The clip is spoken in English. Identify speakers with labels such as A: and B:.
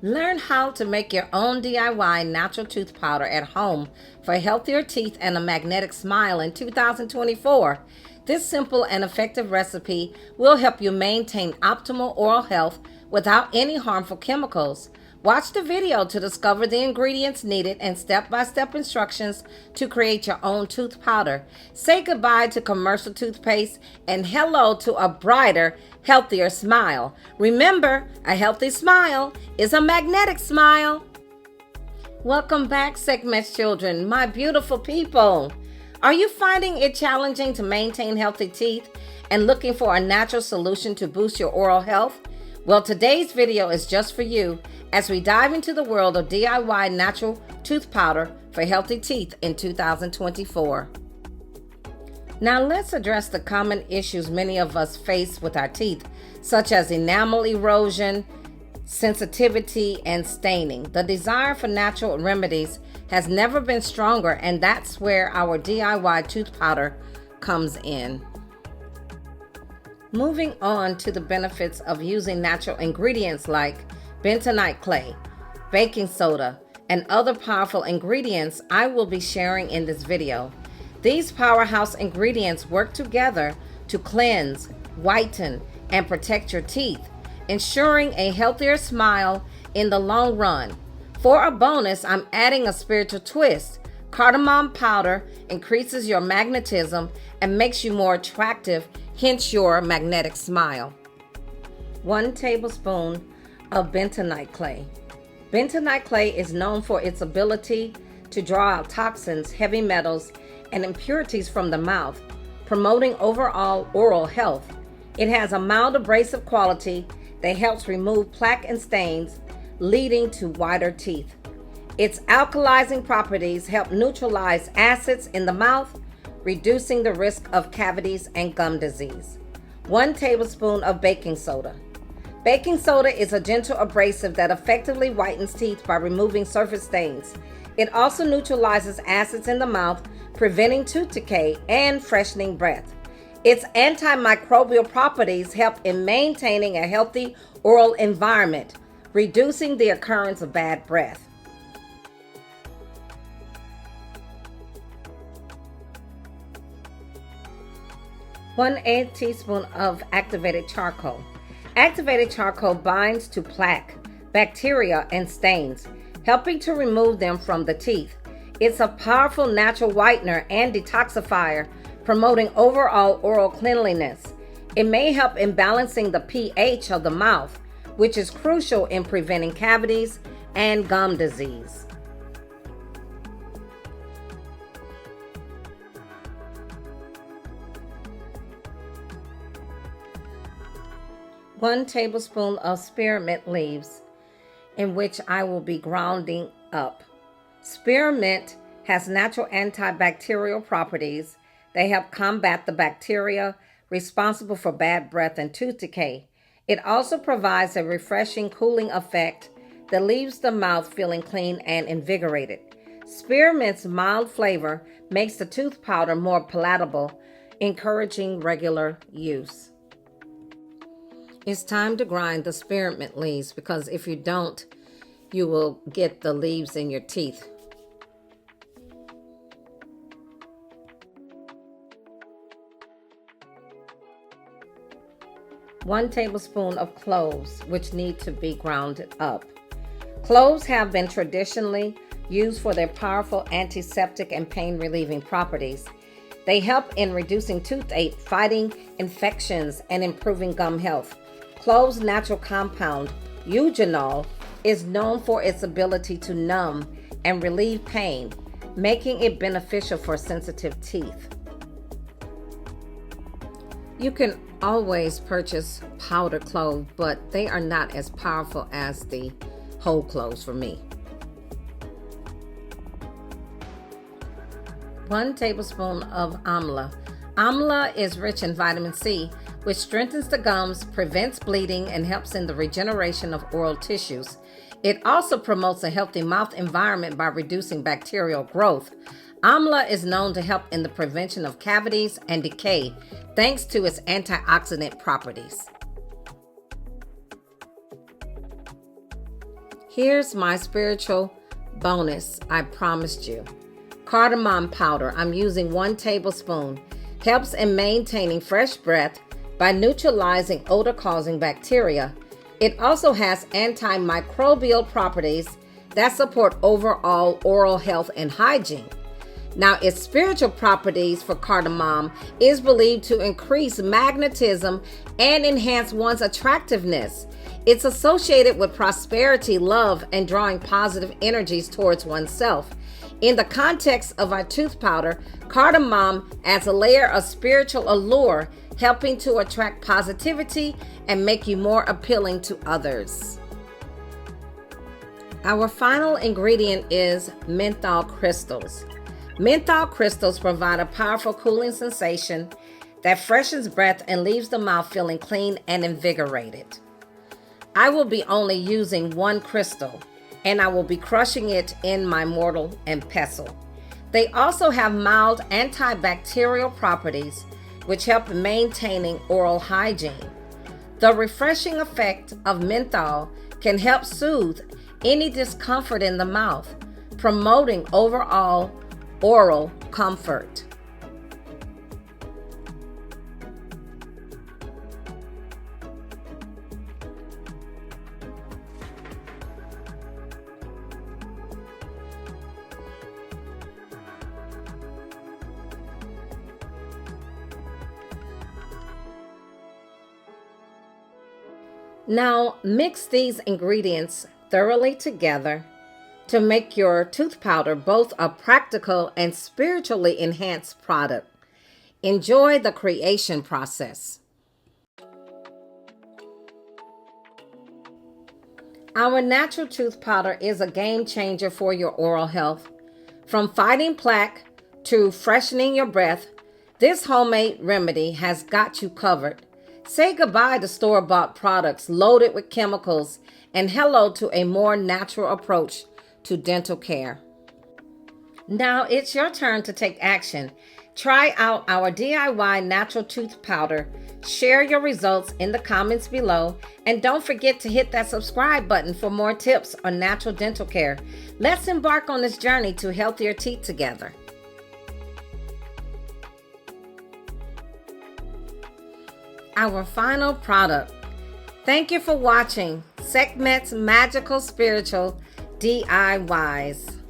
A: Learn how to make your own DIY natural tooth powder at home for healthier teeth and a magnetic smile in 2024. This simple and effective recipe will help you maintain optimal oral health without any harmful chemicals. Watch the video to discover the ingredients needed and step-by-step instructions to create your own tooth powder. Say goodbye to commercial toothpaste and hello to a brighter, healthier smile. Remember, a healthy smile is a magnetic smile. Welcome back, Sekhmet children, my beautiful people. Are you finding it challenging to maintain healthy teeth and looking for a natural solution to boost your oral health? Well, today's video is just for you as we dive into the world of DIY natural tooth powder for healthy teeth in 2024. Now let's address the common issues many of us face with our teeth, such as enamel erosion, sensitivity, and staining. The desire for natural remedies has never been stronger, and that's where our DIY tooth powder comes in. Moving on to the benefits of using natural ingredients like Bentonite Clay, baking soda, and other powerful ingredients I will be sharing in this video. These powerhouse ingredients work together to cleanse, whiten, and protect your teeth, ensuring a healthier smile in the long run. For a bonus, I'm adding a spiritual twist. Cardamom powder increases your magnetism and makes you more attractive, hence your magnetic smile. 1 tablespoon of Bentonite Clay. Bentonite Clay is known for its ability to draw out toxins, heavy metals, and impurities from the mouth, promoting overall oral health. It has a mild abrasive quality that helps remove plaque and stains, leading to whiter teeth. Its alkalizing properties help neutralize acids in the mouth, reducing the risk of cavities and gum disease. 1 tablespoon of baking soda. Baking soda is a gentle abrasive that effectively whitens teeth by removing surface stains. It also neutralizes acids in the mouth, preventing tooth decay and freshening breath. Its antimicrobial properties help in maintaining a healthy oral environment, reducing the occurrence of bad breath. One-eighth teaspoon of activated charcoal. Activated charcoal binds to plaque, bacteria, and stains, helping to remove them from the teeth. It's a powerful natural whitener and detoxifier, promoting overall oral cleanliness. It may help in balancing the pH of the mouth, which is crucial in preventing cavities and gum disease. One tablespoon of spearmint leaves, in which I will be grounding up. Spearmint has natural antibacterial properties. They help combat the bacteria responsible for bad breath and tooth decay. It also provides a refreshing, cooling effect that leaves the mouth feeling clean and invigorated. Spearmint's mild flavor makes the tooth powder more palatable, encouraging regular use. It's time to grind the spearmint leaves, because if you don't, you will get the leaves in your teeth. One tablespoon of cloves, which need to be grounded up. Cloves have been traditionally used for their powerful antiseptic and pain-relieving properties. They help in reducing toothache, fighting infections, and improving gum health. Cloves' natural compound, eugenol, is known for its ability to numb and relieve pain, making it beneficial for sensitive teeth. You can always purchase powder clove, but they are not as powerful as the whole cloves for me. 1 tablespoon of Amla. Amla is rich in vitamin C, which strengthens the gums, prevents bleeding, and helps in the regeneration of oral tissues. It also promotes a healthy mouth environment by reducing bacterial growth. Amla is known to help in the prevention of cavities and decay, thanks to its antioxidant properties. Here's my spiritual bonus I promised you. Cardamom powder, I'm using 1 tablespoon, helps in maintaining fresh breath by neutralizing odor-causing bacteria. It also has antimicrobial properties that support overall oral health and hygiene. Now, its spiritual properties for cardamom is believed to increase magnetism and enhance one's attractiveness. It's associated with prosperity, love, and drawing positive energies towards oneself. In the context of our tooth powder, cardamom adds a layer of spiritual allure, helping to attract positivity and make you more appealing to others. Our final ingredient is menthol crystals. Menthol crystals provide a powerful cooling sensation that freshens breath and leaves the mouth feeling clean and invigorated. I will be only using 1 crystal, and I will be crushing it in my mortar and pestle. They also have mild antibacterial properties, which help in maintaining oral hygiene. The refreshing effect of menthol can help soothe any discomfort in the mouth, promoting overall oral comfort. Now, mix these ingredients thoroughly together to make your tooth powder both a practical and spiritually enhanced product. Enjoy the creation process. Our natural tooth powder is a game changer for your oral health. From fighting plaque to freshening your breath, this homemade remedy has got you covered. Say goodbye to store-bought products loaded with chemicals and hello to a more natural approach to dental care. Now it's your turn to take action. Try out our DIY natural tooth powder. Share your results in the comments below, and don't forget to hit that subscribe button for more tips on natural dental care. Let's embark on this journey to healthier teeth together. Our final product. Thank you for watching Sekhmet's Magical Spiritual DIYs.